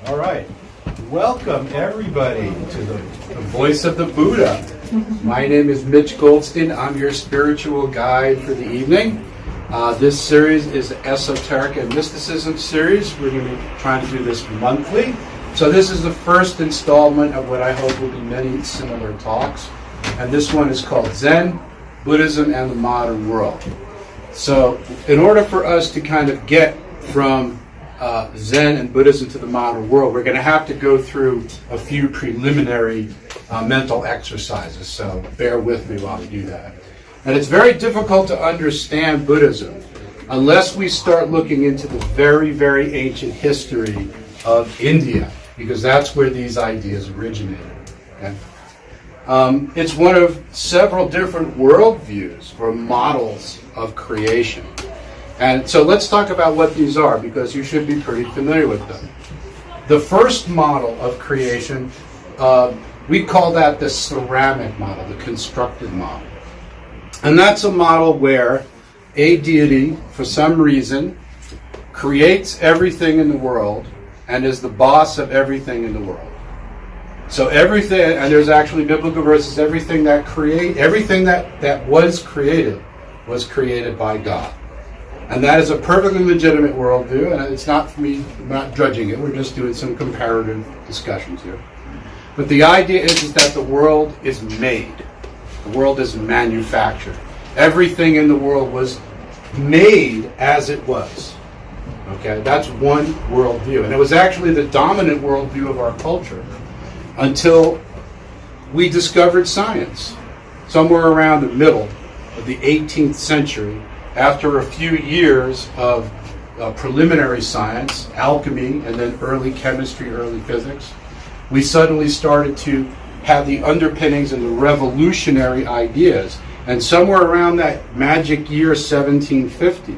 All right. Welcome, everybody, to the Voice of the Buddha. My name is Mitch Goldstein. I'm your spiritual guide for the evening. This series is the Esoteric and Mysticism series. We're going to be trying to do this monthly. So this is the first installment of what I hope will be many similar talks. And this one is called Zen Buddhism and the Modern World. So in order for us to kind of get from Zen and Buddhism to the modern world, we're going to have to go through a few preliminary mental exercises. So bear with me while we do that. And it's very difficult to understand Buddhism unless we start looking into the very, very ancient history of India, because that's where these ideas originated. Okay? It's one of several different worldviews or models of creation. And so let's talk about what these are, because you should be pretty familiar with them. The first model of creation, we call that the ceramic model, the constructed model. And that's a model where a deity, for some reason, creates everything in the world and is the boss of everything in the world. So everything, and there's actually biblical verses, everything that was created by God. And that is a perfectly legitimate worldview, and it's not for me, I'm not judging it, we're just doing some comparative discussions here. But the idea is that the world is made. The world is manufactured. Everything in the world was made as it was. Okay, that's one worldview. And it was actually the dominant worldview of our culture until we discovered science. Somewhere around the middle of the 18th century, after a few years of preliminary science, alchemy, and then early chemistry, early physics, we suddenly started to have the underpinnings and the revolutionary ideas. And somewhere around that magic year 1750,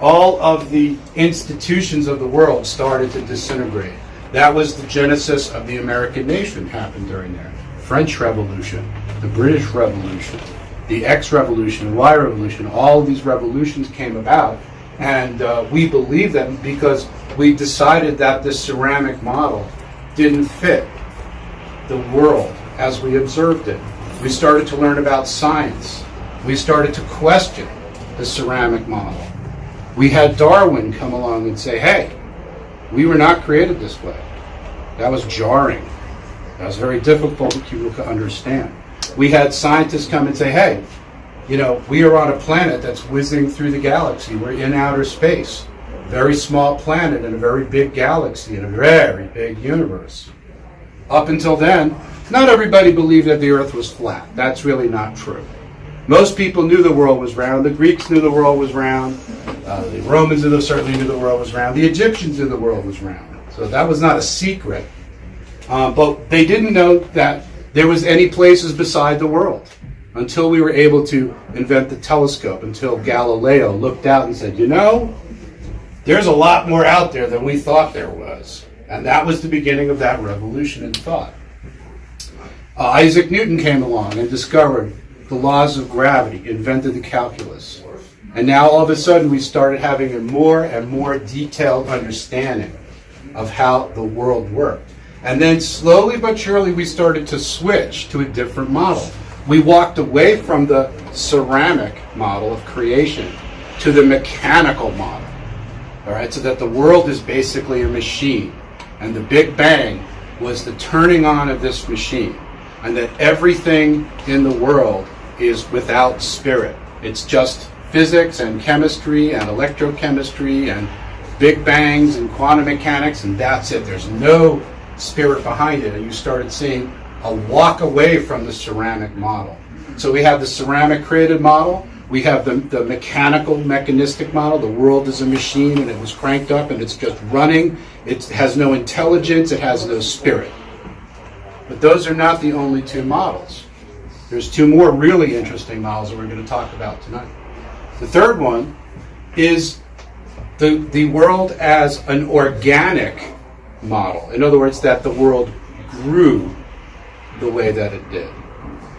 all of the institutions of the world started to disintegrate. That was the genesis of the American nation, happened during there. French Revolution, the British Revolution, the X Revolution, Y Revolution, all of these revolutions came about, and we believe them because we decided that this ceramic model didn't fit the world as we observed it. We started to learn about science. We started to question the ceramic model. We had Darwin come along and say, hey, we were not created this way. That was jarring. That was very difficult for people to understand. We had scientists come and say, hey, you know, we are on a planet that's whizzing through the galaxy. We're in outer space. Very small planet in a very big galaxy in a very big universe. Up until then, not everybody believed that the Earth was flat. That's really not true. Most people knew the world was round. The Greeks knew the world was round. The Romans certainly knew the world was round. The Egyptians knew the world was round. So that was not a secret. But they didn't know that there was any places beside the world until we were able to invent the telescope, until Galileo looked out and said, you know, there's a lot more out there than we thought there was. And that was the beginning of that revolution in thought. Isaac Newton came along and discovered the laws of gravity, invented the calculus. And now all of a sudden we started having a more and more detailed understanding of how the world worked. And then slowly but surely we started to switch to a different model. We walked away from the ceramic model of creation to the mechanical model. All right, so that the world is basically a machine. And the Big Bang was the turning on of this machine. And that everything in the world is without spirit. It's just physics and chemistry and electrochemistry and Big Bangs and quantum mechanics, and that's it. There's no spirit behind it. And you started seeing a walk away from the ceramic model. So we have the ceramic created model. We have the mechanical, mechanistic model. The world is a machine and it was cranked up and it's just running. It has no intelligence. It has no spirit. But those are not the only two models. There's two more really interesting models that we're going to talk about tonight. The third one is the world as an organic model. In other words, that the world grew the way that it did.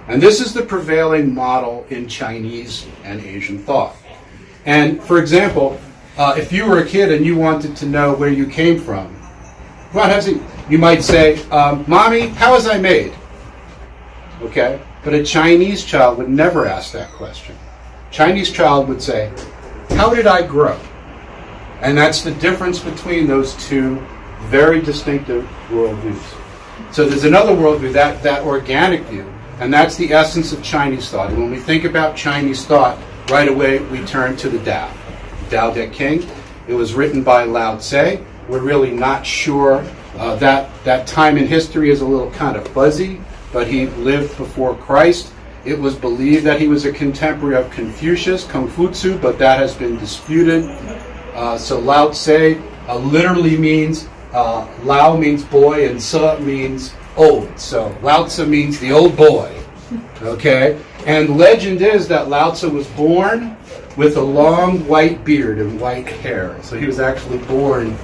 And this is the prevailing model in Chinese and Asian thought. And for example, if you were a kid and you wanted to know where you came from, Come on, have a seat. You might say, Mommy, how was I made? Okay? But a Chinese child would never ask that question. Chinese child would say, how did I grow? And that's the difference between those two very distinctive worldviews. So there's another worldview, that organic view, and that's the essence of Chinese thought. And when we think about Chinese thought, right away we turn to the Tao. Tao Te Ching. It was written by Lao Tse. We're really not sure. That time in history is a little kind of fuzzy, but he lived before Christ. It was believed that he was a contemporary of Confucius, Confucius, but that has been disputed. So Lao Tse literally means, Lao means boy and Tse means old. So Lao Tse means the old boy. Okay? And legend is that Lao Tse was born with a long white beard and white hair. So he was actually born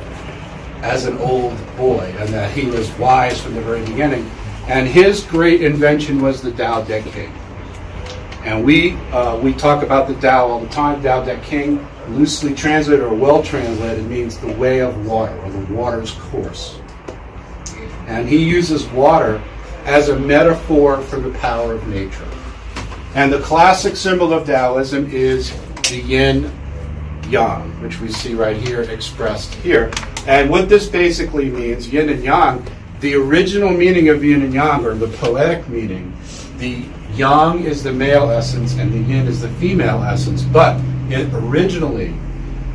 as an old boy, and that he was wise from the very beginning. And his great invention was the Tao Te Ching. And we talk about the Tao all the time. Tao Te Ching, loosely translated or well translated, means the way of water, or the water's course. And he uses water as a metaphor for the power of nature. And the classic symbol of Taoism is the yin yang, which we see right here expressed here. And what this basically means, yin and yang, the original meaning of yin and yang, or the poetic meaning, the yang is the male essence and the yin is the female essence. But originally,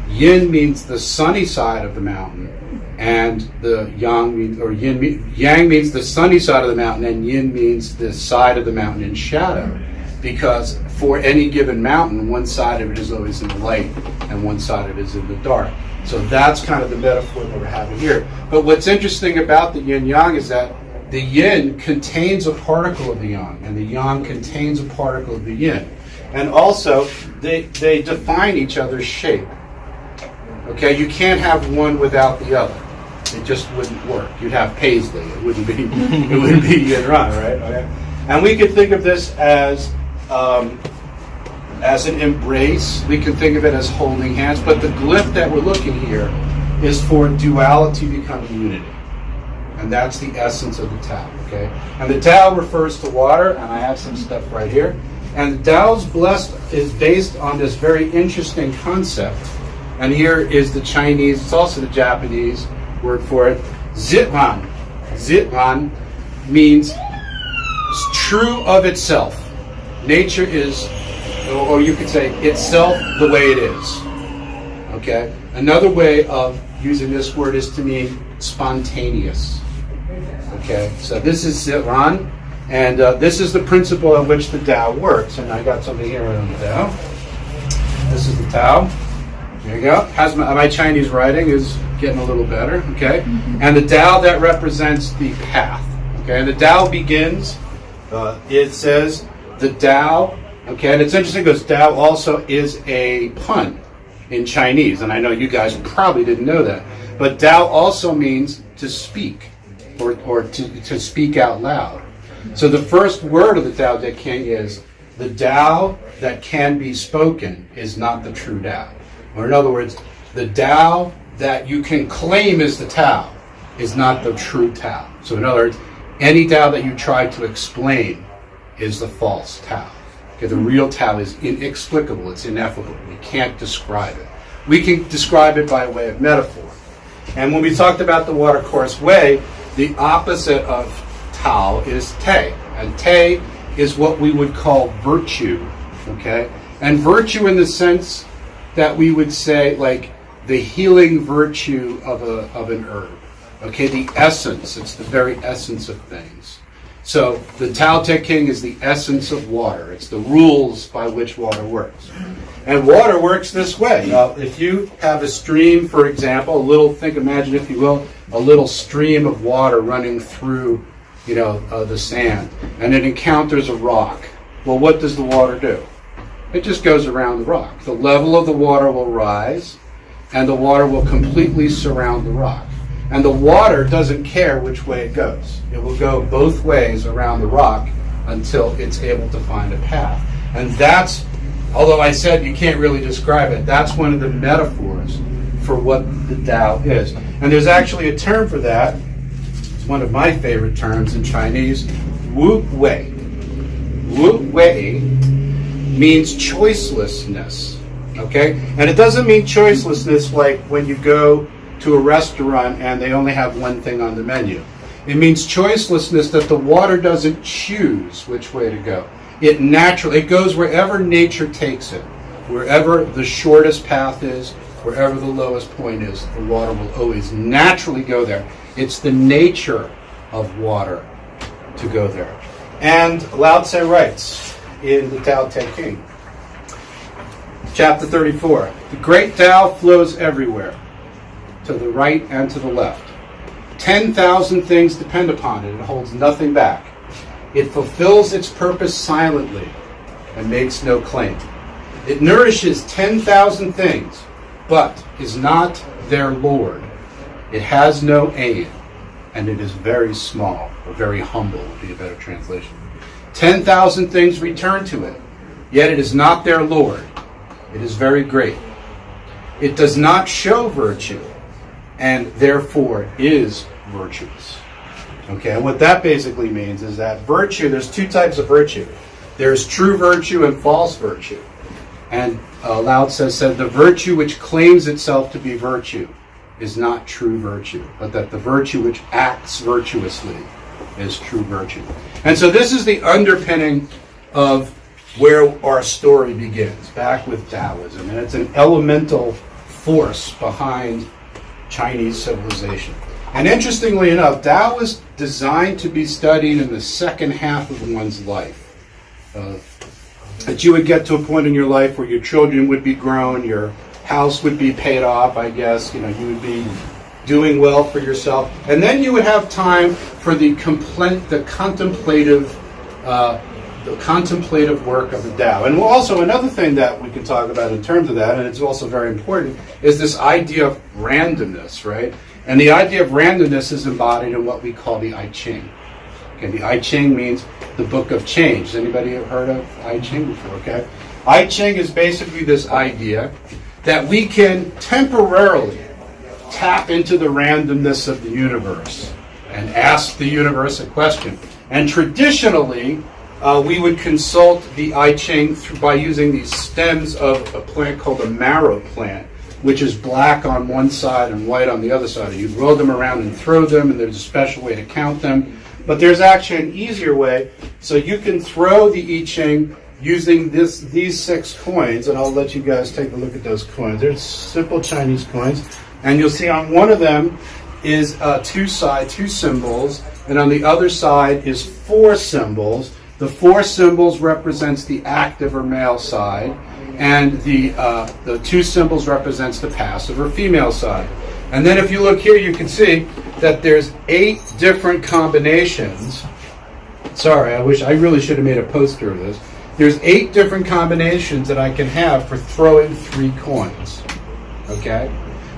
yin means the sunny side of the mountain, and the yang means, or yang means the sunny side of the mountain, and yin means the side of the mountain in shadow. Because for any given mountain, one side of it is always in the light and one side of it is in the dark. So that's kind of the metaphor that we're having here. But what's interesting about the yin-yang is that the yin contains a particle of the yang, and the yang contains a particle of the yin. And also, they define each other's shape. Okay, you can't have one without the other. It just wouldn't work. You'd have paisley. It wouldn't be yin-yang, right? Okay. And we could think of this as an embrace. We can think of it as holding hands. But the glyph that we're looking here is for duality becoming unity. And that's the essence of the Tao. Okay? And the Tao refers to water, and I have some stuff right here. And the Tao's blessed is based on this very interesting concept. And here is the Chinese, it's also the Japanese word for it, Zitran. Zitran means true of itself. Nature is, or you could say, itself the way it is. Okay? Another way of using this word is to mean spontaneous. Okay? So this is Zitran, and this is the principle of which the Tao works. And I got something here on the Tao. This is the Tao. There you go. My Chinese writing is getting a little better. Okay? And the Tao that represents the path. Okay? And the Tao begins, it says, the Tao, okay, and it's interesting because Tao also is a pun in Chinese, and I know you guys probably didn't know that. But Tao also means to speak, or to speak out loud. So the first word of the Tao Te Ching is, the Tao that can be spoken is not the true Tao. Or in other words, the Tao that you can claim is the Tao is not the true Tao. So in other words, any Tao that you try to explain is the false Tao. Okay, the real Tao is inexplicable, it's ineffable. We can't describe it. We can describe it by way of metaphor. And when we talked about the watercourse way, the opposite of Tao is Te. And Te is what we would call virtue. Okay? And virtue in the sense that we would say, like, the healing virtue of an herb. Okay, the essence, it's the very essence of things. So the Tao Te Ching is the essence of water. It's the rules by which water works. And water works this way. If you have a stream, for example, imagine if you will, a little stream of water running through, the sand, and it encounters a rock. Well, what does the water do? It just goes around the rock. The level of the water will rise, and the water will completely surround the rock. And the water doesn't care which way it goes. It will go both ways around the rock until it's able to find a path. And that's, although I said you can't really describe it, that's one of the metaphors for what the Tao is. And there's actually a term for that. It's one of my favorite terms in Chinese, Wu Wei. Wu Wei means choicelessness. Okay? And it doesn't mean choicelessness like when you go to a restaurant and they only have one thing on the menu. It means choicelessness, that the water doesn't choose which way to go. It goes wherever nature takes it. Wherever the shortest path is, wherever the lowest point is, the water will always naturally go there. It's the nature of water to go there. And Lao Tse writes in the Tao Te Ching, chapter 34, the great Tao flows everywhere, to the right and to the left. 10,000 things depend upon it. It holds nothing back. It fulfills its purpose silently and makes no claim. It nourishes 10,000 things, but is not their Lord. It has no aim, and it is very small, or very humble would be a better translation. 10,000 things return to it, yet it is not their Lord. It is very great. It does not show virtue, and therefore is virtuous. Okay, and what that basically means is that virtue, there's two types of virtue. There's true virtue and false virtue. And Lao Tse said the virtue which claims itself to be virtue is not true virtue, but that the virtue which acts virtuously is true virtue. And so this is the underpinning of where our story begins, back with Taoism. And it's an elemental force behind Chinese civilization. And interestingly enough, Tao was designed to be studied in the second half of one's life. That you would get to a point in your life where your children would be grown, your house would be paid off, I guess, you would be doing well for yourself. And then you would have time for the contemplative work of the Tao. And also another thing that we can talk about in terms of that, and it's also very important, is this idea of randomness, right? And the idea of randomness is embodied in what we call the I Ching. Okay, the I Ching means the book of change. Has anybody heard of I Ching before? Okay, I Ching is basically this idea that we can temporarily tap into the randomness of the universe and ask the universe a question. And traditionally, we would consult the I Ching by using these stems of a plant called a marrow plant, which is black on one side and white on the other side. You roll them around and throw them, and there's a special way to count them. But there's actually an easier way. So you can throw the I Ching using these 6 coins, and I'll let you guys take a look at those coins. They're simple Chinese coins. And you'll see on one of them is two symbols, and on the other side is 4 symbols. The 4 symbols represents the active or male side, and the 2 symbols represents the passive or female side. And then if you look here, you can see that there's 8 different combinations. Sorry, I really should have made a poster of this. There's 8 different combinations that I can have for throwing 3 coins. Okay?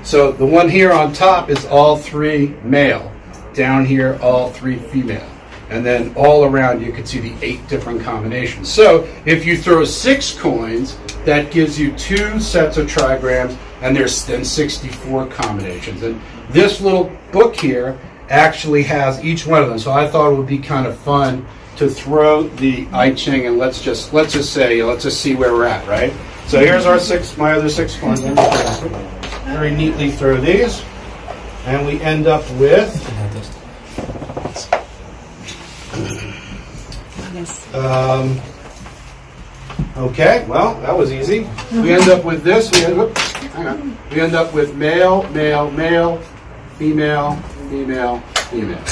So the one here on top is all 3 male. Down here, all 3 female. And then all around you can see the 8 different combinations. So if you throw 6 coins, that gives you 2 sets of trigrams, and there's then 64 combinations. And this little book here actually has each one of them. So I thought it would be kind of fun to throw the I Ching, and let's just see where we're at, right? So here's my other 6 coins. Very neatly throw these, and we end up with okay, well, that was easy. We end up with this. We end up with male, male, male, female, female, female.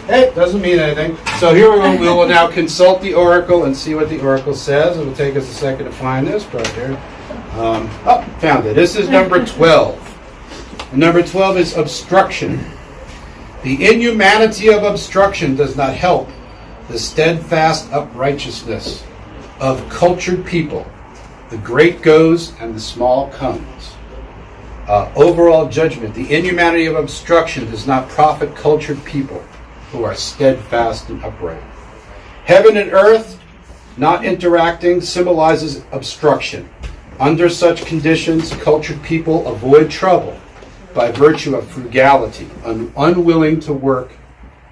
Hey, doesn't mean anything. So here we will now consult the oracle and see what the oracle says. It will take us a second to find this, but here. Found it. This is number 12. And number 12 is obstruction. The inhumanity of obstruction does not help the steadfast uprightness of cultured people. The great goes and the small comes. Overall judgment. The inhumanity of obstruction does not profit cultured people who are steadfast and upright. Heaven and earth not interacting symbolizes obstruction. Under such conditions, cultured people avoid trouble by virtue of frugality, unwilling to work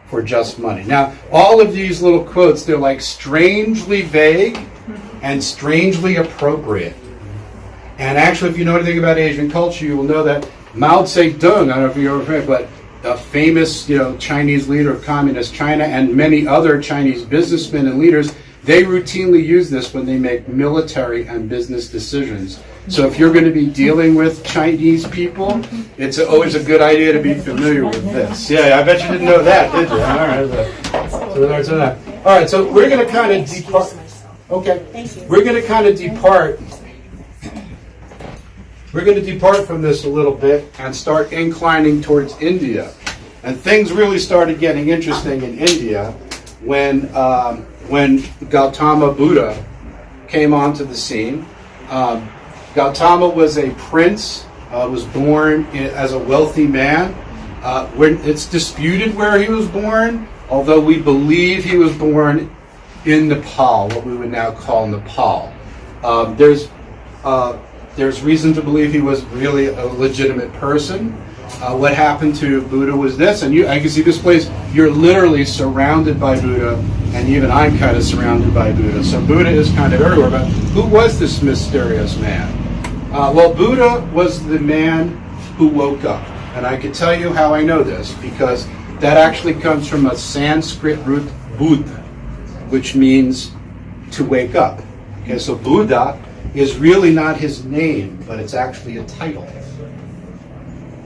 for just money. Now, all of these little quotes, they're like strangely vague and strangely appropriate. And actually, if you know anything about Asian culture, you will know that Mao Zedong, I don't know if you're aware, but a famous, Chinese leader of communist China, and many other Chinese businessmen and leaders, they routinely use this when they make military and business decisions. So if you're going to be dealing with Chinese people, it's always a good idea to be familiar with this. Yeah, I bet you didn't know that, did you? All right, All right, so we're going to kind of depart. Okay, we're going to kind of depart. We're going to depart from this a little bit and start inclining towards India. And things really started getting interesting in India when Gautama Buddha came onto the scene. Gautama was a prince, was born as a wealthy man. It's disputed where he was born, although we believe he was born in Nepal, what we would now call Nepal. There's reason to believe he was really a legitimate person. What happened to Buddha was this, and I can see this place, you're literally surrounded by Buddha, and even I'm kind of surrounded by Buddha. So Buddha is kind of everywhere. But who was this mysterious man? Well, Buddha was the man who woke up. And I can tell you how I know this, because that actually comes from a Sanskrit root, Bud, which means to wake up. Okay, so Buddha is really not his name, but it's actually a title.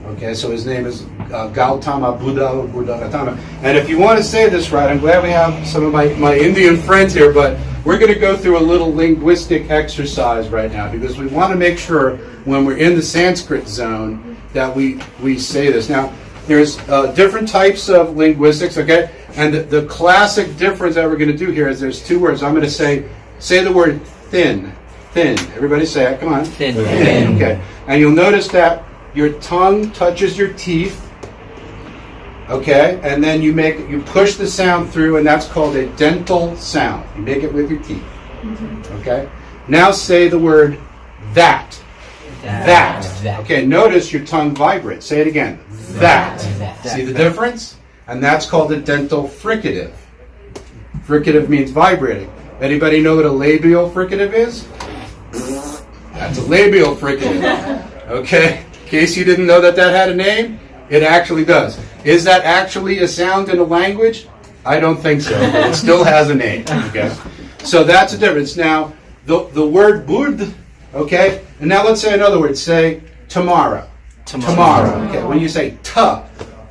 Okay, so his name is Gautama Buddha, Buddha Gautama. And if you want to say this right, I'm glad we have some of my Indian friends here, but we're going to go through a little linguistic exercise right now, because we want to make sure when we're in the Sanskrit zone that we say this. Now, there's different types of linguistics, okay? And the classic difference that we're going to do here is there's two words. I'm going to say the word thin. Thin. Everybody say it. Come on. Thin. Thin. Okay. And you'll notice that your tongue touches your teeth. Okay. And then you push the sound through, and that's called a dental sound. You make it with your teeth. Okay. Now say the word that. That. Okay. Notice your tongue vibrates. Say it again. That. See the difference? And that's called a dental fricative. Fricative means vibrating. Anybody know what a labial fricative is? That's a labial fricative. Okay? In case you didn't know that had a name, it actually does. Is that actually a sound in a language? I don't think so. It still has a name. Okay? So that's a difference. Now, the word bud, okay? And now let's say another word. Say tomorrow. Tomorrow. Okay. When you say ta,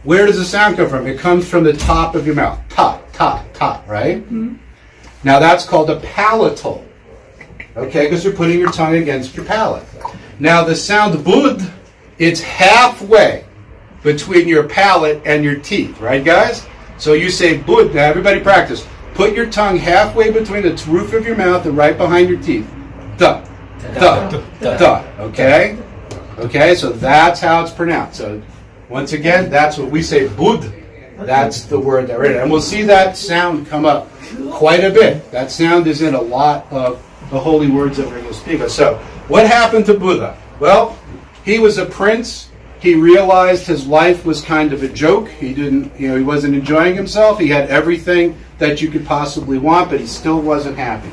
where does the sound come from? It comes from the top of your mouth. Ta, ta, ta, right? Mm-hmm. Now that's called a palatal. Okay, because you're putting your tongue against your palate. Now the sound bud, it's halfway between your palate and your teeth, right guys? So you say bud. Now everybody practice. Put your tongue halfway between the roof of your mouth and right behind your teeth. Da, da, da, da. Okay? Okay, so that's how it's pronounced. So once again, that's what we say, bud. That's the word that we're in. And we'll see that sound come up quite a bit. That sound is in a lot of the holy words that we're going to speak of. So what happened to Buddha? Well, he was a prince. He realized his life was kind of a joke. He wasn't enjoying himself. He had everything that you could possibly want, but he still wasn't happy.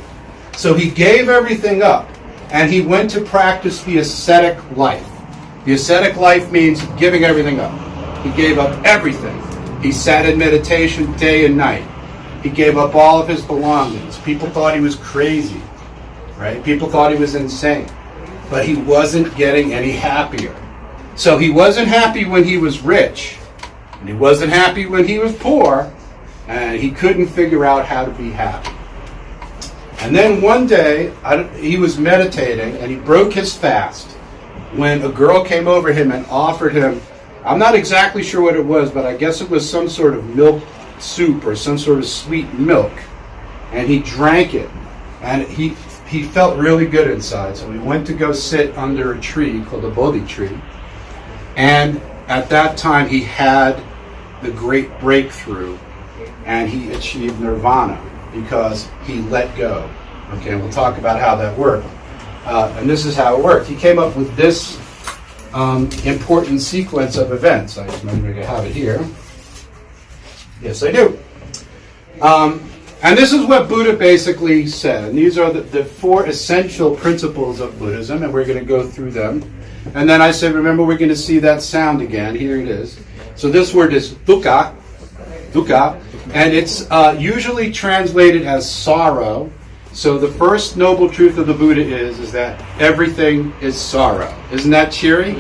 So he gave everything up, and he went to practice the ascetic life. The ascetic life means giving everything up. He gave up everything. He sat in meditation day and night. He gave up all of his belongings. People thought he was crazy, right? People thought he was insane. But he wasn't getting any happier. So he wasn't happy when he was rich, and he wasn't happy when he was poor, and he couldn't figure out how to be happy. And then one day, he was meditating, and he broke his fast when a girl came over him and offered him, I'm not exactly sure what it was, but I guess it was some sort of milk soup or some sort of sweet milk. And he drank it, and he felt really good inside. So he went to go sit under a tree called a Bodhi tree. And at that time, he had the great breakthrough, and he achieved nirvana because he let go. Okay, we'll talk about how that worked. And this is how it worked. He came up with this important sequence of events. I remember to have it here. Yes, I do. And this is what Buddha basically said. And these are the four essential principles of Buddhism, and we're going to go through them. And then I said, remember, we're going to see that sound again. Here it is. So this word is dukkha, and it's usually translated as sorrow. So the first noble truth of the Buddha is that everything is sorrow. Isn't that cheery?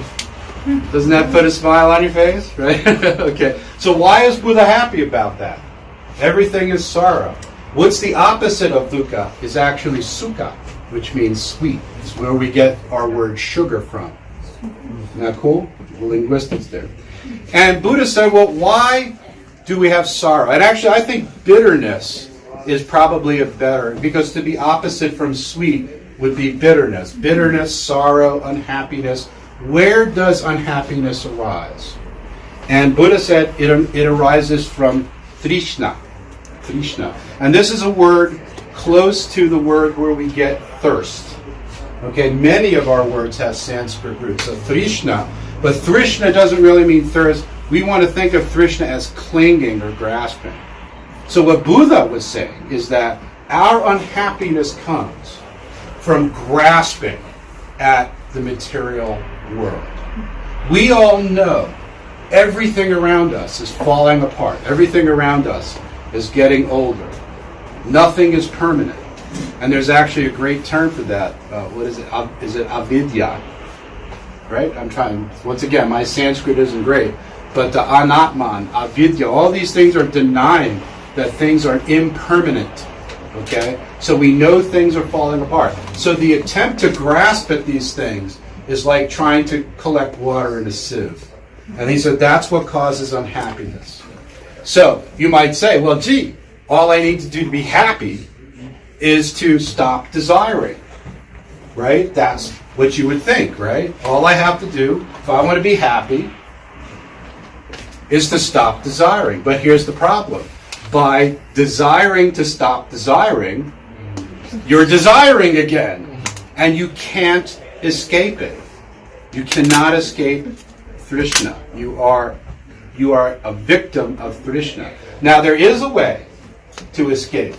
Doesn't that put a smile on your face? Right? Okay. So why is Buddha happy about that? Everything is sorrow. What's the opposite of dukkha is actually sukha, which means sweet. It's where we get our word sugar from. Isn't that cool? Linguistics there. And Buddha said, well, why do we have sorrow? And actually, I think bitterness is probably a better, because to be opposite from sweet would be bitterness. Bitterness, sorrow, unhappiness. Where does unhappiness arise? And Buddha said it arises from trishna. Trishna. And this is a word close to the word where we get thirst. Okay, many of our words have Sanskrit roots. So trishna, but trishna doesn't really mean thirst. We want to think of trishna as clinging or grasping. So what Buddha was saying is that our unhappiness comes from grasping at the material world. We all know everything around us is falling apart. Everything around us is getting older. Nothing is permanent. And there's actually a great term for that. What is it? Is it avidya? Right? I'm trying. Once again, my Sanskrit isn't great. But the anatman, avidya, all these things are denying that things are impermanent. Okay? So we know things are falling apart. So the attempt to grasp at these things is like trying to collect water in a sieve. And he said that's what causes unhappiness. So you might say, well, gee, all I need to do to be happy is to stop desiring. Right? That's what you would think, right? All I have to do, if I want to be happy, is to stop desiring. But here's the problem. By desiring to stop desiring, you're desiring again. And you can't escape it. You cannot escape trishna. You are a victim of trishna. Now there is a way to escape.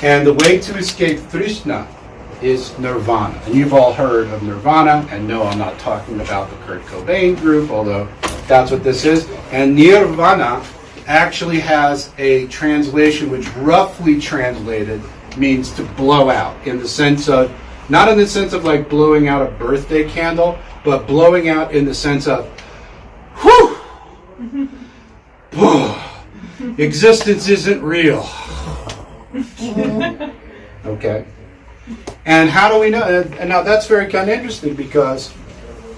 And the way to escape trishna is nirvana. And you've all heard of nirvana. And no, I'm not talking about the Kurt Cobain group, although that's what this is. And nirvana actually has a translation which roughly translated means to blow out, in the sense of, not in the sense of like blowing out a birthday candle, but blowing out in the sense of, whew, existence isn't real. Okay. And how do we know? And now that's very kind of interesting, because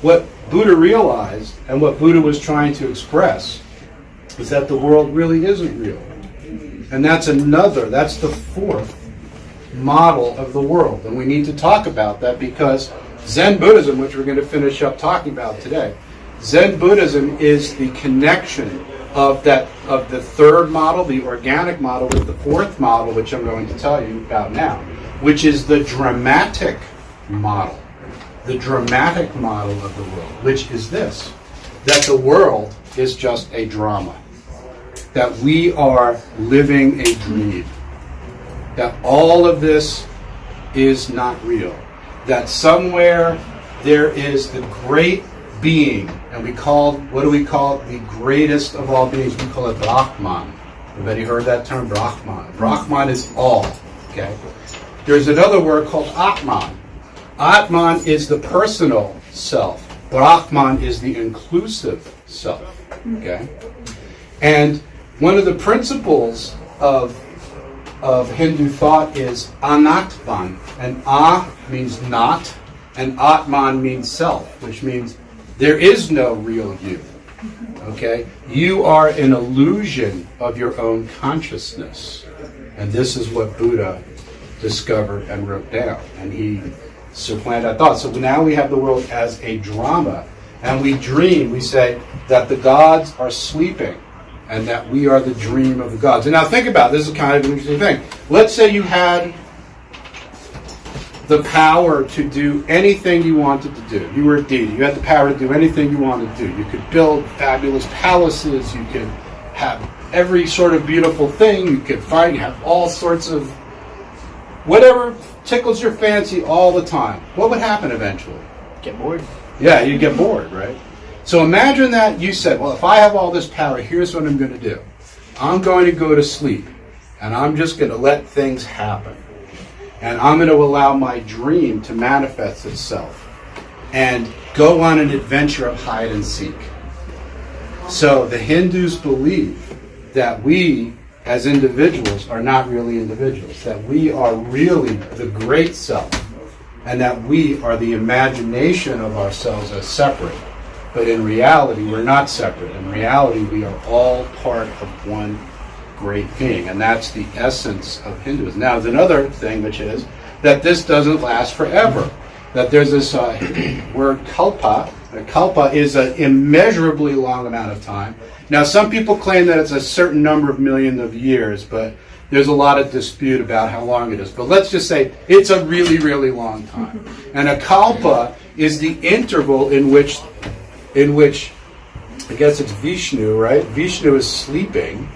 what Buddha realized and what Buddha was trying to express is that the world really isn't real. And that's the fourth model of the world. And we need to talk about that, because Zen Buddhism, which we're going to finish up talking about today, Zen Buddhism is the connection of the third model, the organic model, with the fourth model, which I'm going to tell you about now, which is the dramatic model. The dramatic model of the world, which is this, that the world is just a drama. That we are living a dream. That all of this is not real. That somewhere there is the great being, and what do we call it? The greatest of all beings. We call it Brahman. Everybody heard that term, Brahman? Brahman is all. Okay. There's another word called Atman. Atman is the personal self. Brahman is the inclusive self. Okay. And one of the principles of Hindu thought is anatman. And a means not, and atman means self, which means there is no real you. Okay? You are an illusion of your own consciousness. And this is what Buddha discovered and wrote down. And he supplanted that thought. So now we have the world as a drama. And we dream, we say that the gods are sleeping and that we are the dream of the gods. And now think about it. This is kind of an interesting thing. Let's say you had the power to do anything you wanted to do. You were a deity. You had the power to do anything you wanted to do. You could build fabulous palaces. You could have every sort of beautiful thing. You could have all sorts of whatever tickles your fancy all the time. What would happen eventually? Get bored. Yeah, you'd get bored, right? So imagine that you said, well, if I have all this power, here's what I'm going to do. I'm going to go to sleep, and I'm just going to let things happen. And I'm going to allow my dream to manifest itself and go on an adventure of hide and seek. So the Hindus believe that we, as individuals, are not really individuals, that we are really the great self, and that we are the imagination of ourselves as separate. But in reality, we're not separate. In reality, we are all part of one great being, and that's the essence of Hinduism. Now, there's another thing, which is that this doesn't last forever. That there's this word kalpa. A kalpa is an immeasurably long amount of time. Now, some people claim that it's a certain number of millions of years, but there's a lot of dispute about how long it is. But let's just say it's a really, really long time. And a kalpa is the interval in which, I guess it's Vishnu, right? Vishnu is sleeping.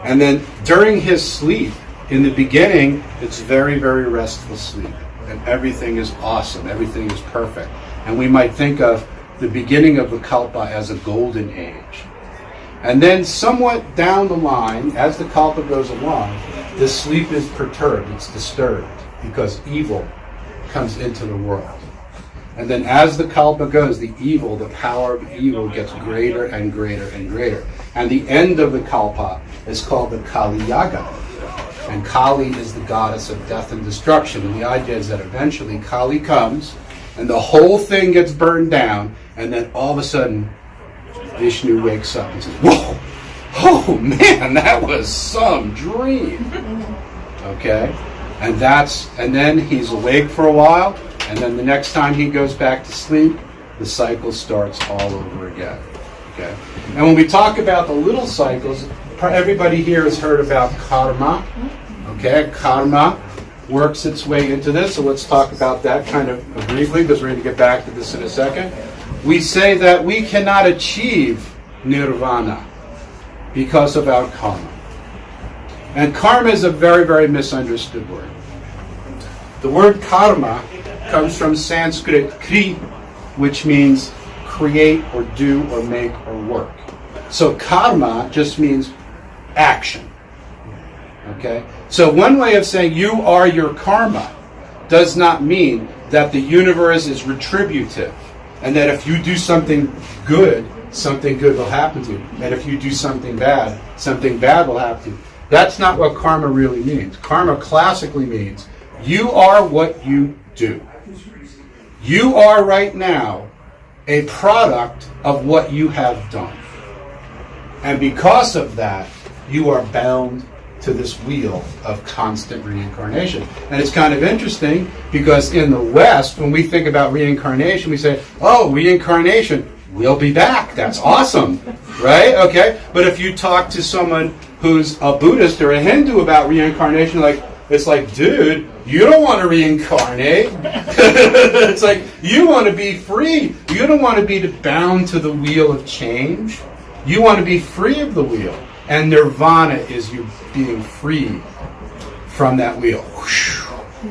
And then during his sleep, in the beginning, it's very, very restful sleep. And everything is awesome. Everything is perfect. And we might think of the beginning of the kalpa as a golden age. And then somewhat down the line, as the kalpa goes along, the sleep is perturbed. It's disturbed because evil comes into the world. And then as the kalpa goes, the power of evil gets greater and greater and greater. And the end of the kalpa is called the Kali Yaga. And Kali is the goddess of death and destruction. And the idea is that eventually Kali comes and the whole thing gets burned down, and then all of a sudden Vishnu wakes up and says, whoa, oh man, that was some dream. Okay? And then he's awake for a while, and then the next time he goes back to sleep, the cycle starts all over again. Okay? And when we talk about the little cycles, everybody here has heard about karma. Okay? Karma works its way into this, so let's talk about that kind of briefly, because we're going to get back to this in a second. We say that we cannot achieve nirvana because of our karma. And karma is a very, very misunderstood word. The word karma comes from Sanskrit kri, which means create or do or make or work. So karma just means action. Okay? So one way of saying you are your karma does not mean that the universe is retributive, and that if you do something good will happen to you. And if you do something bad will happen to you. That's not what karma really means. Karma classically means you are what you do. You are right now a product of what you have done. And because of that, you are bound to this wheel of constant reincarnation. And it's kind of interesting because in the West, when we think about reincarnation, we say, oh, reincarnation, we'll be back. That's awesome, right? Okay. But if you talk to someone who's a Buddhist or a Hindu about reincarnation, it's like, dude, you don't want to reincarnate. It's like, you want to be free. You don't want to be bound to the wheel of change. You want to be free of the wheel. And nirvana is you being free from that wheel.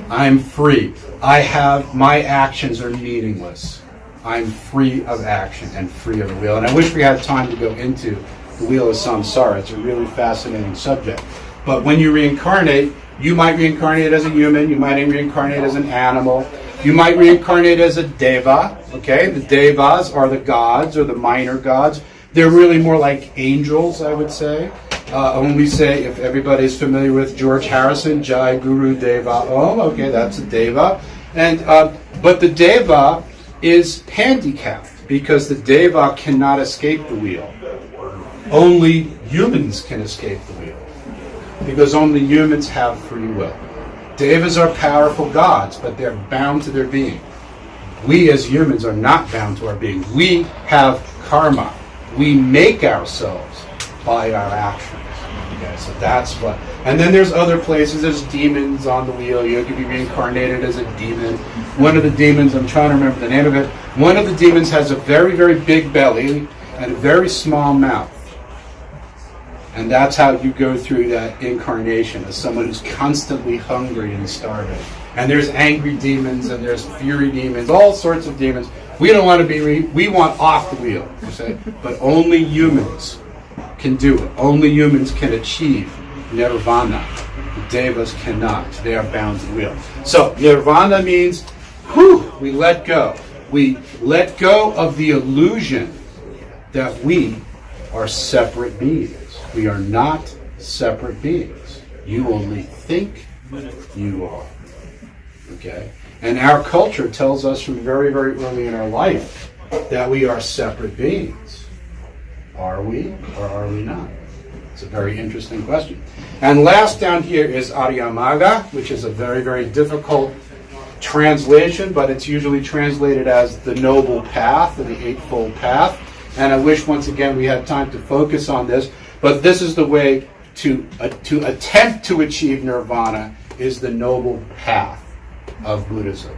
I'm free. My actions are meaningless. I'm free of action and free of the wheel. And I wish we had time to go into the wheel of samsara. It's a really fascinating subject. But when you reincarnate, you might reincarnate as a human. You might reincarnate as an animal. You might reincarnate as a deva. Okay, the devas are the gods or the minor gods. They're really more like angels, I would say. When we say, if everybody's familiar with George Harrison, Jai Guru Deva Om, okay, that's a deva. And but the deva is handicapped because the deva cannot escape the wheel. Only humans can escape the wheel because only humans have free will. Devas are powerful gods, but they're bound to their being. We as humans are not bound to our being. We have karma. We make ourselves by our actions. Okay, so that's what. And then there's other places. There's demons on the wheel. You could be reincarnated as a demon. One of the demons, I'm trying to remember the name of it. One of the demons has a very, very big belly and a very small mouth. And that's how you go through that incarnation, as someone who's constantly hungry and starving. And there's angry demons and there's fury demons, all sorts of demons. We don't want to be, we want off the wheel, you say, but only humans can do it. Only humans can achieve nirvana. The devas cannot. They are bound to the wheel. So nirvana means, we let go. We let go of the illusion that we are separate beings. We are not separate beings. You only think you are. Okay? And our culture tells us from very, very early in our life that we are separate beings. Are we or are we not? It's a very interesting question. And last down here is Aryamaga, which is a very, very difficult translation, but it's usually translated as the Noble Path or the Eightfold Path. And I wish once again we had time to focus on this. But this is the way to attempt to achieve nirvana, is the noble path of Buddhism.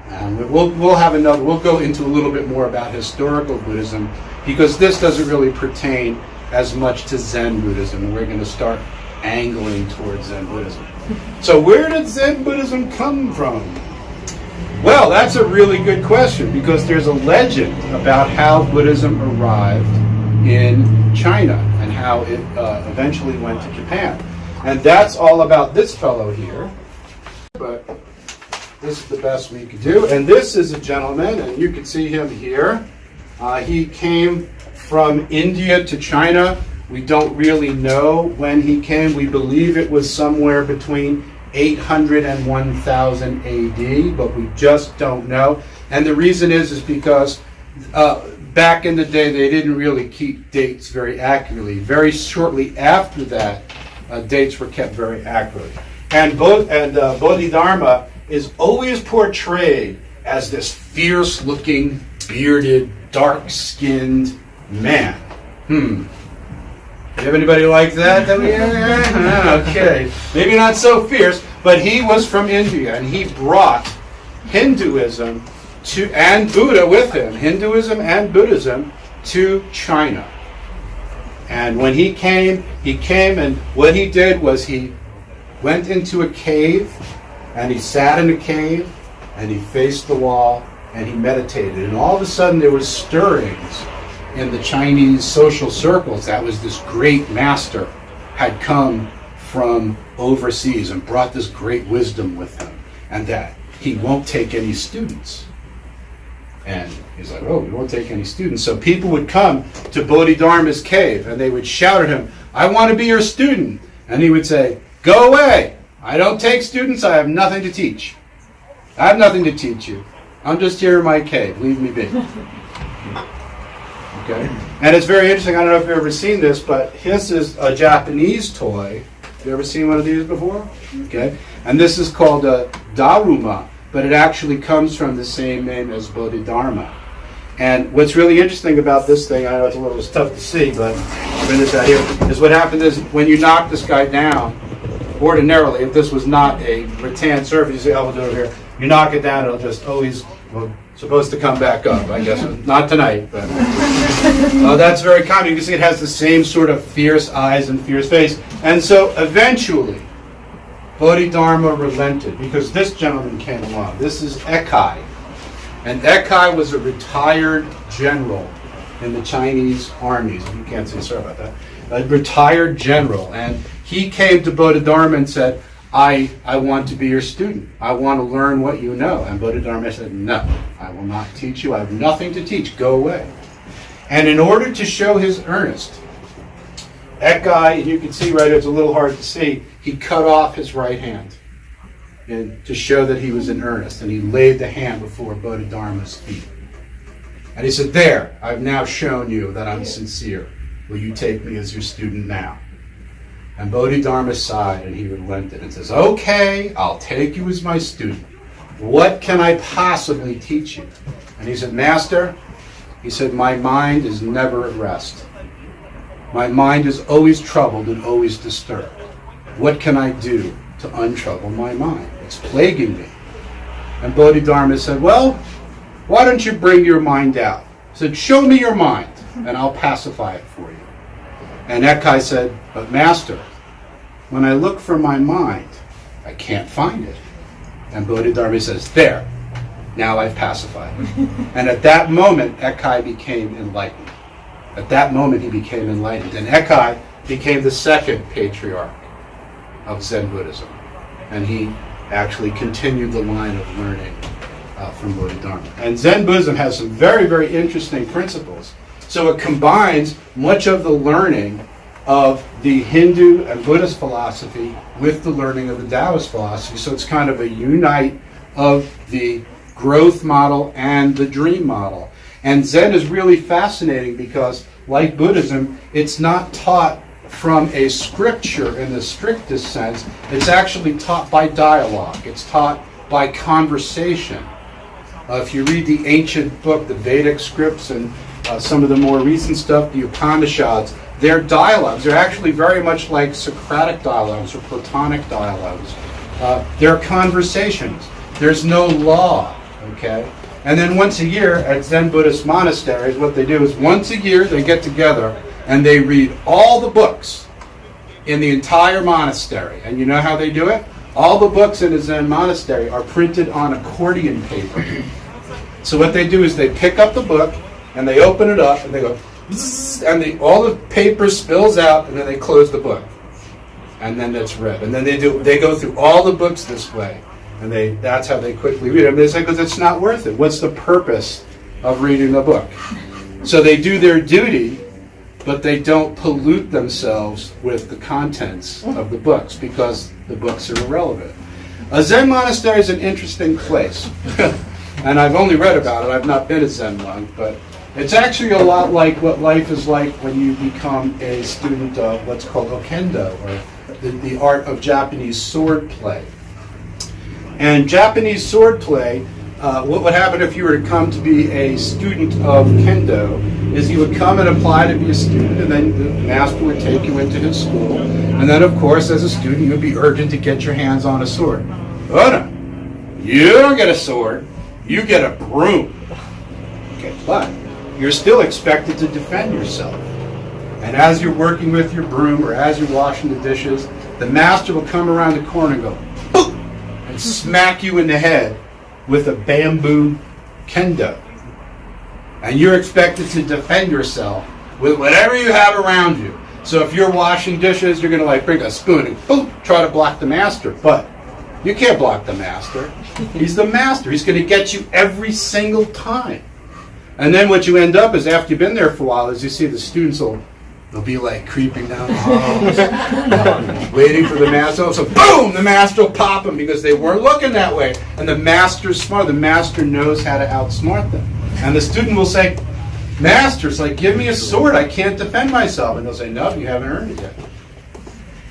And we'll go into a little bit more about historical Buddhism, because this doesn't really pertain as much to Zen Buddhism, and we're going to start angling towards Zen Buddhism. So where did Zen Buddhism come from? Well, that's a really good question, because there's a legend about how Buddhism arrived in China and how it eventually went to Japan. And that's all about this fellow here. But this is the best we could do. And this is a gentleman, and you can see him here. He came from India to China. We don't really know when he came. We believe it was somewhere between 800 and 1000 AD, but we just don't know. And the reason is because back in the day, they didn't really keep dates very accurately. Very shortly after that, dates were kept very accurately. And Bodhidharma is always portrayed as this fierce-looking, bearded, dark-skinned man. You have anybody like that? Okay. Maybe not so fierce, but he was from India, and he brought Hinduism and Buddha with him, Hinduism and Buddhism, to China. And when he came, and what he did was he went into a cave, and he sat in a cave, and he faced the wall, and he meditated. And all of a sudden there was stirrings in the Chinese social circles. That was this great master had come from overseas and brought this great wisdom with him, and that he won't take any students. And he's like, we won't take any students. So people would come to Bodhidharma's cave, and they would shout at him, I want to be your student. And he would say, go away. I don't take students. I have nothing to teach. I have nothing to teach you. I'm just here in my cave. Leave me be. Okay? And it's very interesting. I don't know if you've ever seen this, but this is a Japanese toy. Have you ever seen one of these before? Okay. And this is called a Daruma, but it actually comes from the same name as Bodhidharma. And what's really interesting about this thing, I know it's tough to see, but bring this out here, is what happened is when you knock this guy down, ordinarily, if this was not a rattan surface, you say, we'll do it here. You knock it down, it'll just always, supposed to come back up, I guess. Not tonight, but that's very common. You can see it has the same sort of fierce eyes and fierce face. And so eventually, Bodhidharma relented because this gentleman came along. This is Ekai. And Ekai was a retired general in the Chinese armies. You can't say sorry about that. A retired general. And he came to Bodhidharma and said, I want to be your student. I want to learn what you know. And Bodhidharma said, no, I will not teach you. I have nothing to teach. Go away. And in order to show his earnest, Ekai, you can see right, it's a little hard to see, he cut off his right hand and to show that he was in earnest. And he laid the hand before Bodhidharma's feet. And he said, there, I've now shown you that I'm sincere. Will you take me as your student now? And Bodhidharma sighed and he relented and says, okay, I'll take you as my student. What can I possibly teach you? And he said, Master, he said, my mind is never at rest. My mind is always troubled and always disturbed. What can I do to untrouble my mind? It's plaguing me. And Bodhidharma said, well, why don't you bring your mind out? He said, show me your mind, and I'll pacify it for you. And Ekai said, but Master, when I look for my mind, I can't find it. And Bodhidharma says, there, now I've pacified it. And at that moment, Ekai became enlightened. At that moment, he became enlightened. And Ekai became the second patriarch of Zen Buddhism. And he actually continued the line of learning from Bodhidharma. And Zen Buddhism has some very, very interesting principles. So it combines much of the learning of the Hindu and Buddhist philosophy with the learning of the Taoist philosophy. So it's kind of a unite of the growth model and the dream model. And Zen is really fascinating because, like Buddhism, it's not taught from a scripture in the strictest sense. It's actually taught by dialogue. It's taught by conversation. If you read the ancient book, the Vedic scripts, and some of the more recent stuff, the Upanishads, they're dialogues. They're actually very much like Socratic dialogues or Platonic dialogues. They're conversations. There's no law, okay? And then once a year at Zen Buddhist monasteries, what they do is once a year they get together and they read all the books in the entire monastery. And you know how they do it? All the books in a Zen monastery are printed on accordion paper. So what they do is they pick up the book and they open it up and they go, and all the paper spills out, and then they close the book. And then it's read. And then they go through all the books this way. And that's how they quickly read them. They say, because it's not worth it. What's the purpose of reading a book? So they do their duty, but they don't pollute themselves with the contents of the books because the books are irrelevant. A Zen monastery is an interesting place. And I've only read about it. I've not been a Zen monk, but it's actually a lot like what life is like when you become a student of what's called Okendo, or the art of Japanese sword play. And Japanese sword play, what would happen if you were to come to be a student of Kendo is you would come and apply to be a student, and then the master would take you into his school. And then, of course, as a student, you would be urgent to get your hands on a sword. Oh, no. You don't get a sword. You get a broom. Okay, but you're still expected to defend yourself. And as you're working with your broom or as you're washing the dishes, the master will come around the corner and go, boop, and smack you in the head with a bamboo kendo. And you're expected to defend yourself with whatever you have around you. So if you're washing dishes, you're going to bring a spoon and boop, try to block the master. But you can't block the master. He's the master. He's going to get you every single time. And then what you end up is, after you've been there for a while, is you see the students they'll be creeping down the halls, waiting for the master. So boom, the master will pop them because they weren't looking that way. And the master's smart. The master knows how to outsmart them. And the student will say, Master's give me a sword. I can't defend myself. And they'll say, no, you haven't earned it yet.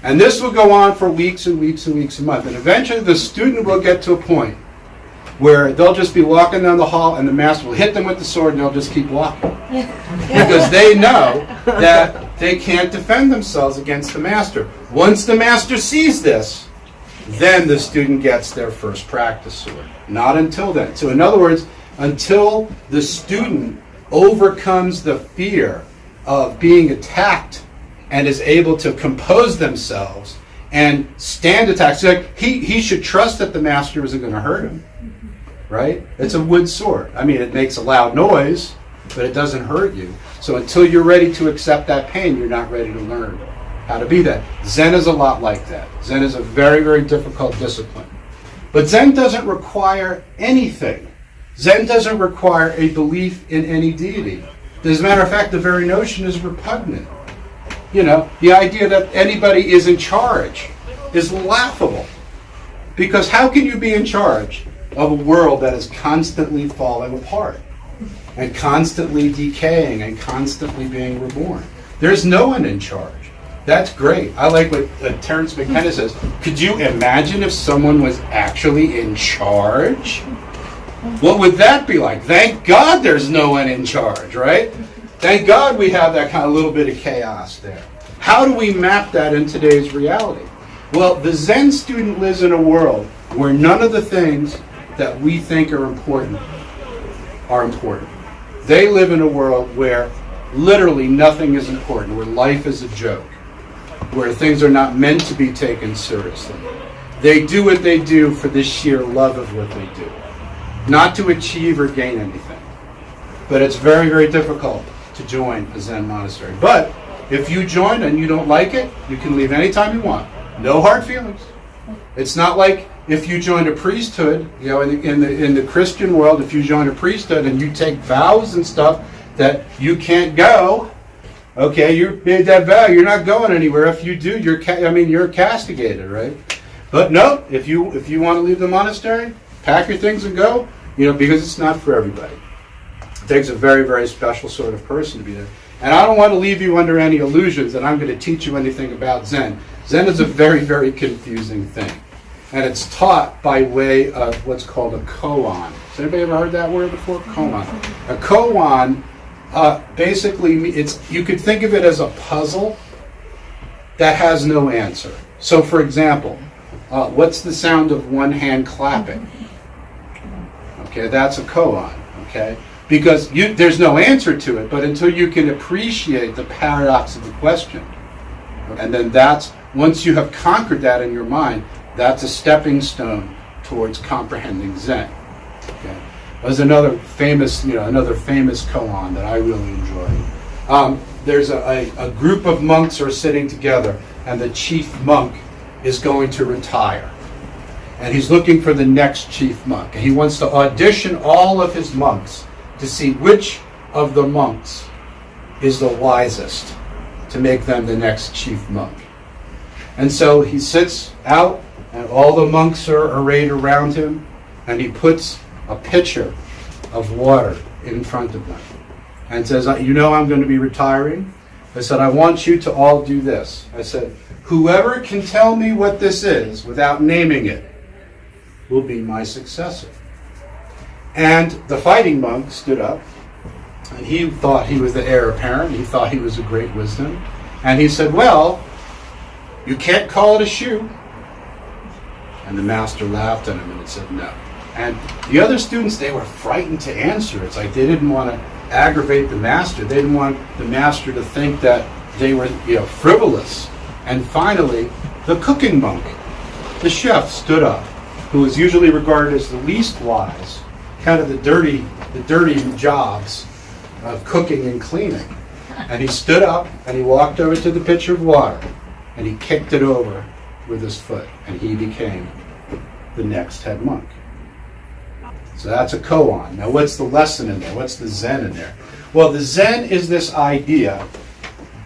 And this will go on for weeks and weeks and weeks and months. And eventually the student will get to a point where they'll just be walking down the hall and the master will hit them with the sword and they'll just keep walking. Because they know that they can't defend themselves against the master. Once the master sees this, then the student gets their first practice sword. Not until then. So in other words, until the student overcomes the fear of being attacked and is able to compose themselves and stand attacks. So he should trust that the master isn't going to hurt him. Right? It's a wood sword. I mean, it makes a loud noise, but it doesn't hurt you. So until you're ready to accept that pain, you're not ready to learn how to be that. Zen is a lot like that. Zen is a very, very difficult discipline. But Zen doesn't require anything. Zen doesn't require a belief in any deity. As a matter of fact, the very notion is repugnant. The idea that anybody is in charge is laughable. Because how can you be in charge of a world that is constantly falling apart and constantly decaying and constantly being reborn? There's no one in charge. That's great. I like what Terence McKenna says. Could you imagine if someone was actually in charge? What would that be like? Thank God there's no one in charge, right? Thank God we have that kind of little bit of chaos there. How do we map that in today's reality? Well, the Zen student lives in a world where none of the things that we think are important are important. They live in a world where literally nothing is important, where life is a joke, where things are not meant to be taken seriously. They do what they do for the sheer love of what they do, not to achieve or gain anything. But it's very, very difficult to join a Zen monastery. But if you join and you don't like it, you can leave anytime you want. No hard feelings. It's not like if you join a priesthood, you know, in the Christian world, if you join a priesthood and you take vows and stuff that you can't go, okay, you made that vow, you're not going anywhere. If you do, you're castigated, right? But no, if you want to leave the monastery, pack your things and go, you know, because it's not for everybody. It takes a very, very special sort of person to be there. And I don't want to leave you under any illusions that I'm going to teach you anything about Zen. Zen is a very, very confusing thing. And it's taught by way of what's called a koan. Has anybody ever heard that word before? Koan. A koan, basically, you could think of it as a puzzle that has no answer. So, for example, what's the sound of one hand clapping? Okay, that's a koan. Okay, because there's no answer to it, but until you can appreciate the paradox of the question, and then once you have conquered that in your mind, that's a stepping stone towards comprehending Zen. Okay, there's another famous koan that I really enjoy. There's a group of monks are sitting together, and the chief monk is going to retire. And he's looking for the next chief monk. And he wants to audition all of his monks to see which of the monks is the wisest to make them the next chief monk. And so he sits out, and all the monks are arrayed around him, and he puts a pitcher of water in front of them and says, you know I'm going to be retiring. I said, I want you to all do this. I said, whoever can tell me what this is without naming it will be my successor. And the fighting monk stood up, and he thought he was the heir apparent. He thought he was a great wisdom. And he said, well, you can't call it a shoe. And the master laughed at him and said, no. And the other students, they were frightened to answer. It's like they didn't want to aggravate the master. They didn't want the master to think that they were, frivolous. And finally, the cooking monk, the chef, stood up, who was usually regarded as the least wise, kind of the dirty jobs of cooking and cleaning. And he stood up and he walked over to the pitcher of water and he kicked it over with his foot, and he became the next head monk. So that's a koan. Now what's the lesson in there? What's the Zen in there? Well, the Zen is this idea,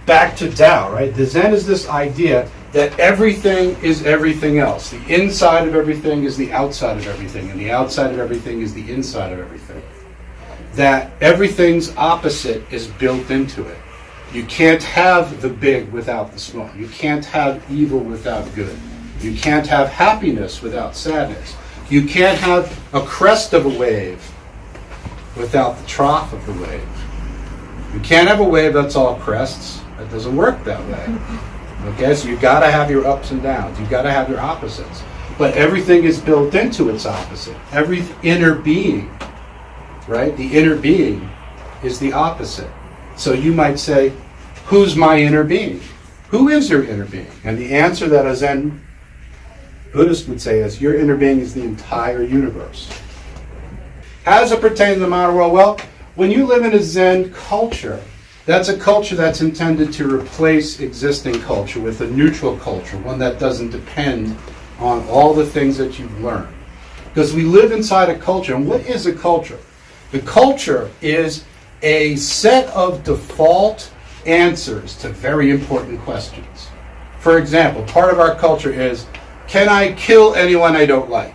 back to Tao, right? The Zen is this idea that everything is everything else. The inside of everything is the outside of everything, and the outside of everything is the inside of everything. That everything's opposite is built into it. You can't have the big without the small. You can't have evil without good. You can't have happiness without sadness. You can't have a crest of a wave without the trough of the wave. You can't have a wave that's all crests. It doesn't work that way. Okay, so you've got to have your ups and downs. You've got to have your opposites. But everything is built into its opposite. Every inner being, right? The inner being is the opposite. So you might say, who's my inner being? Who is your inner being? And the answer that a Zen Buddhist would say is, your inner being is the entire universe. How does it pertain to the modern world? Well, when you live in a Zen culture, that's a culture that's intended to replace existing culture with a neutral culture, one that doesn't depend on all the things that you've learned. Because we live inside a culture, and what is a culture? The culture is a set of default answers to very important questions. For example, part of our culture is, can I kill anyone I don't like?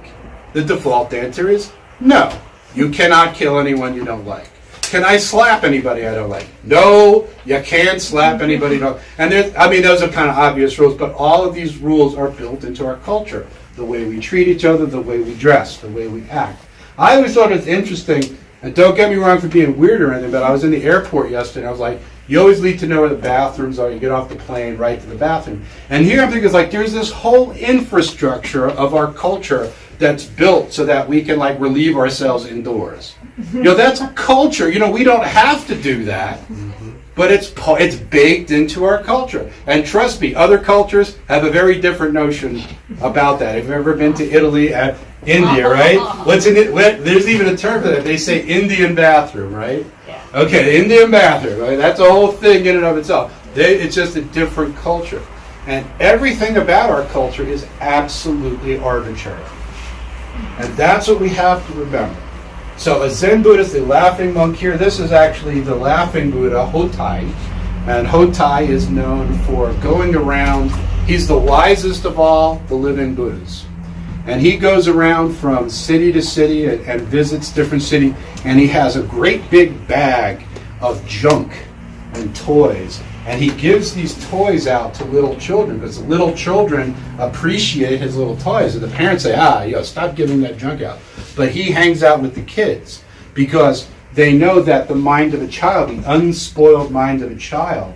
The default answer is no. You cannot kill anyone you don't like. Can I slap anybody I don't like? No, you can't slap anybody you don't like. And those are kind of obvious rules, but all of these rules are built into our culture. The way we treat each other, the way we dress, the way we act. I always thought it was interesting And don't get me wrong for being weird or anything, but I was in the airport yesterday and I was like, you always need to know where the bathrooms are. You get off the plane, right to the bathroom. And here I'm thinking, like, there's this whole infrastructure of our culture that's built so that we can, like, relieve ourselves indoors. That's a culture. We don't have to do that, but it's baked into our culture. And trust me, other cultures have a very different notion about that. If you've ever been to Italy and India, right? There's even a term for that. They say Indian bathroom, right? Okay, Indian bathroom. Right? That's a whole thing in and of itself. It's just a different culture. And everything about our culture is absolutely arbitrary. And that's what we have to remember. So a Zen Buddhist, the laughing monk here, this is actually the laughing Buddha, Hotai. And Hotai is known for going around. He's the wisest of all the living Buddhas. And he goes around from city to city and visits different cities, and he has a great big bag of junk and toys. And he gives these toys out to little children, because the little children appreciate his little toys. And the parents say, stop giving that junk out. But he hangs out with the kids, because they know that the mind of a child, the unspoiled mind of a child,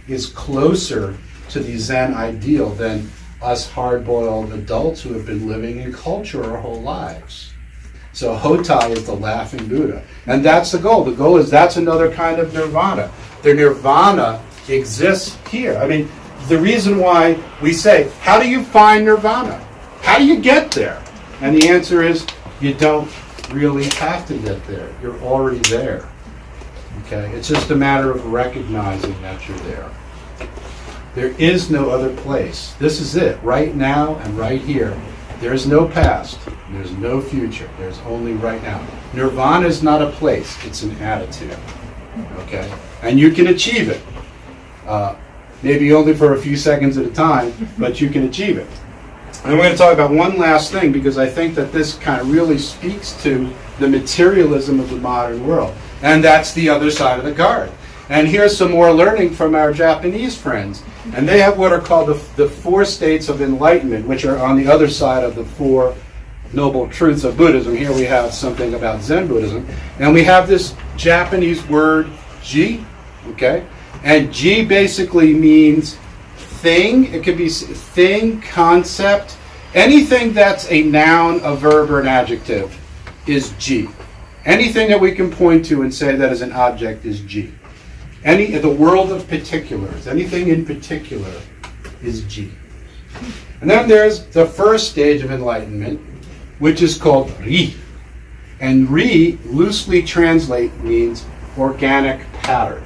is closer to the Zen ideal than us hard-boiled adults who have been living in culture our whole lives. So Hotai is the laughing Buddha. And that's the goal. The goal is that's another kind of nirvana. The nirvana exists here. I mean, the reason why we say, how do you find nirvana? How do you get there? And the answer is, you don't really have to get there. You're already there. Okay? It's just a matter of recognizing that you're there. There is no other place. This is it, right now and right here. There's no past. There's no future. There's only right now. Nirvana is not a place. It's an attitude. Okay? And you can achieve it. Maybe only for a few seconds at a time, but you can achieve it. And we're going to talk about one last thing, because I think that this kind of really speaks to the materialism of the modern world. And that's the other side of the card. And here's some more learning from our Japanese friends. And they have what are called the four states of enlightenment, which are on the other side of the four noble truths of Buddhism. Here we have something about Zen Buddhism. And we have this Japanese word, ji, okay? And ji basically means thing. It could be thing, concept. Anything that's a noun, a verb, or an adjective is ji. Anything that we can point to and say that is an object is ji. The world of particulars, anything in particular is ji. And then there's the first stage of enlightenment, which is called ri. And ri, loosely translate, means organic pattern.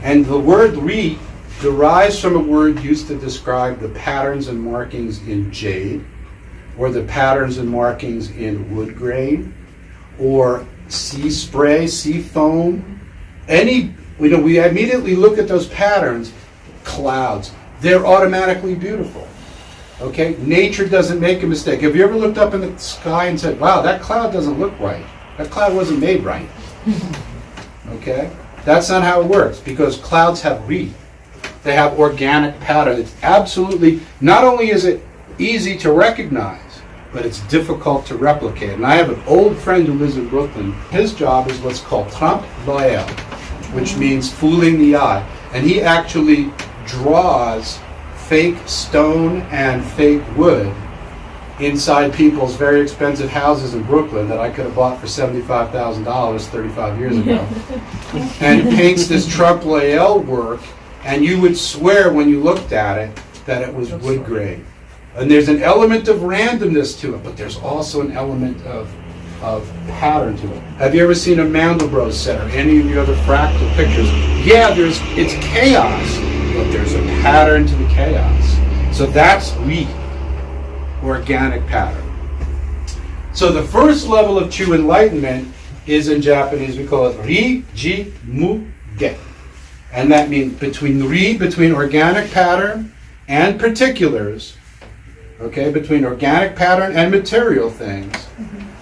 And the word ri derives from a word used to describe the patterns and markings in jade, or the patterns and markings in wood grain, or sea spray, sea foam. We immediately look at those patterns, clouds. They're automatically beautiful. Okay? Nature doesn't make a mistake. Have you ever looked up in the sky and said, wow, that cloud doesn't look right. That cloud wasn't made right. Okay? That's not how it works, because clouds have ri. They have organic pattern. It's absolutely, not only is it easy to recognize, but it's difficult to replicate. And I have an old friend who lives in Brooklyn. His job is what's called trompe l'oeil, which means fooling the eye. And he actually draws fake stone and fake wood inside people's very expensive houses in Brooklyn that I could have bought for $75,000 35 years ago. And paints this trompe l'oeil work, and you would swear when you looked at it that it was wood grain. And there's an element of randomness to it, but there's also an element of pattern to it. Have you ever seen a Mandelbrot set or any of the other fractal pictures? Yeah, it's chaos, but there's a pattern to the chaos. So that's ri, organic pattern. So the first level of true enlightenment is, in Japanese, we call it ri, ji, mu, ge. And that means between organic pattern and particulars, okay, between organic pattern and material things,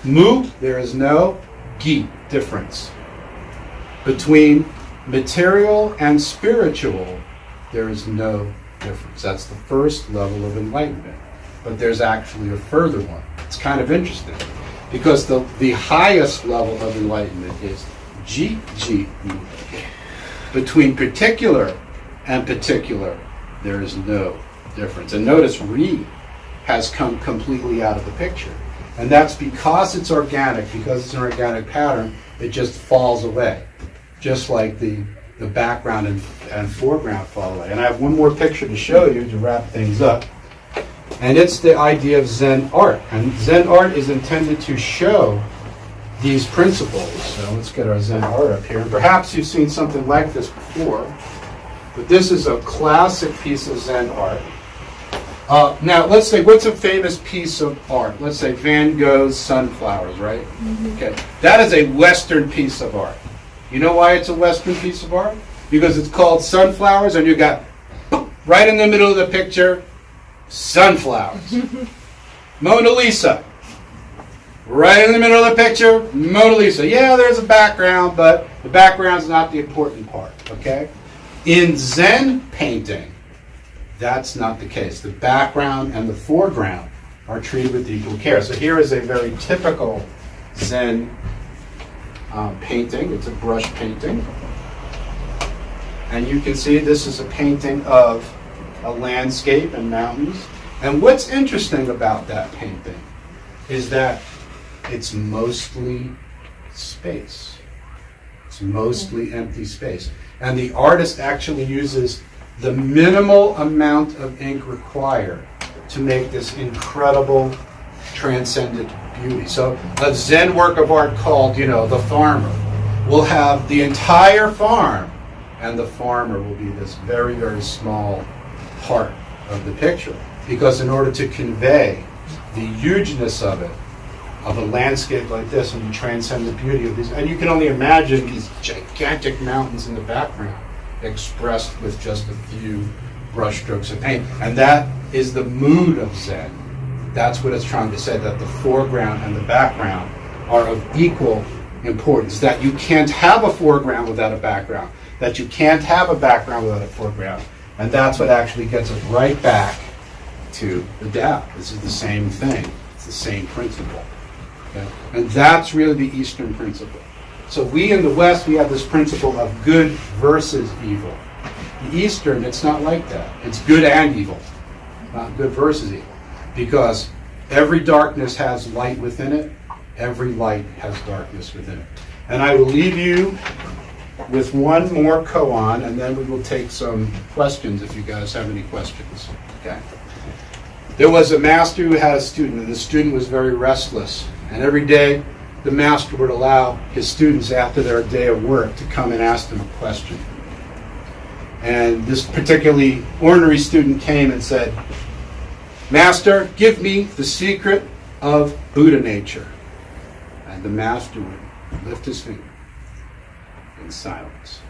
mu, there is no gi, difference. Between material and spiritual, there is no difference. That's the first level of enlightenment. But there's actually a further one. It's kind of interesting. Because the highest level of enlightenment is Ji. Between particular and particular, there is no difference. And notice Ri has come completely out of the picture. And that's because it's organic, because it's an organic pattern, it just falls away. Just like the background and foreground fall away. And I have one more picture to show you to wrap things up. And it's the idea of Zen art. And Zen art is intended to show these principles. So let's get our Zen art up here. And perhaps you've seen something like this before. But this is a classic piece of Zen art. Now, let's say, what's a famous piece of art? Let's say Van Gogh's Sunflowers, right? Mm-hmm. Okay. That is a Western piece of art. You know why it's a Western piece of art? Because it's called Sunflowers, and you got, right in the middle of the picture, sunflowers. Mona Lisa. Right in the middle of the picture, Mona Lisa. Yeah, there's a background, but the background's not the important part, okay? In Zen painting, that's not the case. The background and the foreground are treated with equal care. So here is a very typical Zen painting. It's a brush painting. And you can see this is a painting of a landscape and mountains. And what's interesting about that painting is that it's mostly space. It's mostly empty space. And the artist actually uses the minimal amount of ink required to make this incredible transcendent beauty. So a Zen work of art called, The Farmer will have the entire farm, and the farmer will be this very, very small part of the picture. Because in order to convey the hugeness of it, of a landscape like this, and you transcend the beauty of these, and you can only imagine these gigantic mountains in the background expressed with just a few brush strokes of paint. And that is the mood of Zen. That's what it's trying to say, that the foreground and the background are of equal importance, that you can't have a foreground without a background, that you can't have a background without a foreground. And that's what actually gets us right back to the Tao. This is the same thing. It's the same principle. Okay? And that's really the Eastern principle. So we in the West, we have this principle of good versus evil. The Eastern, it's not like that. It's good and evil, not good versus evil. Because every darkness has light within it. Every light has darkness within it. And I will leave you with one more koan, and then we will take some questions if you guys have any questions. Okay? There was a master who had a student, and the student was very restless. And every day, the master would allow his students after their day of work to come and ask them a question. And this particularly ornery student came and said, "Master, give me the secret of Buddha nature." And the master would lift his finger in silence.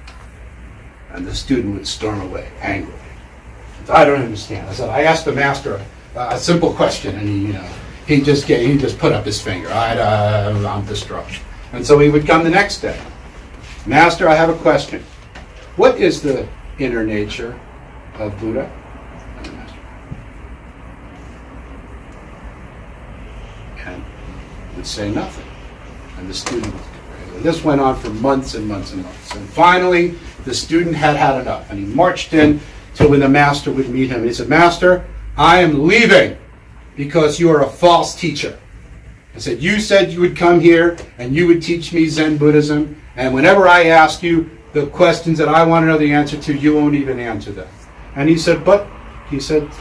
And the student would storm away angrily. "I don't understand." I said, "I asked the master a simple question, and he just put up his finger. I'm distraught." And so he would come the next day. "Master, I have a question. What is the inner nature of Buddha?" And the master would say nothing. And the student would get ready. And this went on for months and months and months. And finally, the student had had enough. And he marched in till when the master would meet him. And he said, "Master, I am leaving because you are a false teacher." I said, "You said you would come here and you would teach me Zen Buddhism, and whenever I ask you the questions that I want to know the answer to, you won't even answer them." And he said,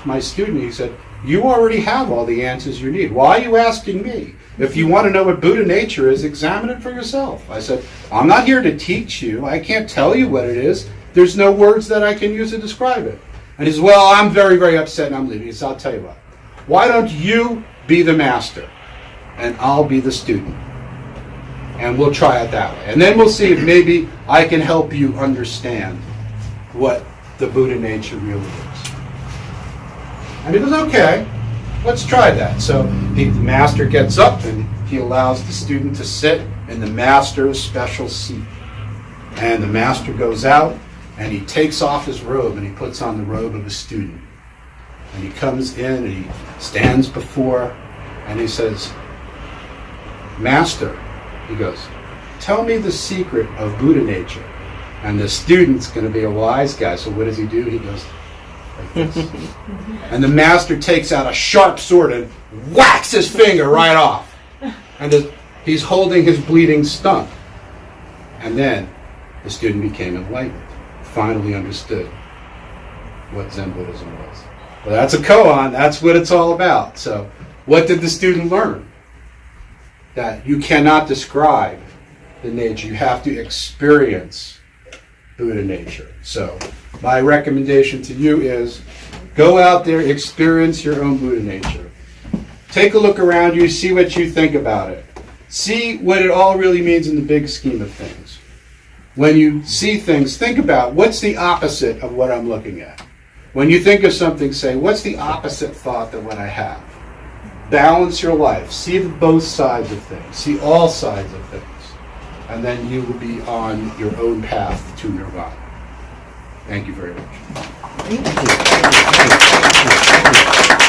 "My student, he said, you already have all the answers you need. Why are you asking me? If you want to know what Buddha nature is, examine it for yourself." I said, "I'm not here to teach you. I can't tell you what it is. There's no words that I can use to describe it." And he says, "Well, I'm very, very upset and I'm leaving." He says, "I'll tell you what. Why don't you be the master and I'll be the student? And we'll try it that way. And then we'll see if maybe I can help you understand what the Buddha nature really is." And he goes, "Okay, let's try that." So the master gets up and he allows the student to sit in the master's special seat. And the master goes out and he takes off his robe and he puts on the robe of a student. And he comes in and he stands before and he says, Master, he goes, tell me the secret of Buddha nature. And the student's going to be a wise guy, so what does he do? He goes like this. And the master takes out a sharp sword and whacks his finger right off. And he's holding his bleeding stump. And then the student became enlightened, finally understood what Zen Buddhism was. Well, that's a koan. That's what it's all about. So what did the student learn? That you cannot describe the nature. You have to experience Buddha nature. So my recommendation to you is go out there, experience your own Buddha nature. Take a look around you, see what you think about it. See what it all really means in the big scheme of things. When you see things, think about what's the opposite of what I'm looking at. When you think of something, say, what's the opposite thought than what I have? Balance your life. See both sides of things. See all sides of things. And then you will be on your own path to nirvana. Thank you very much. Thank you.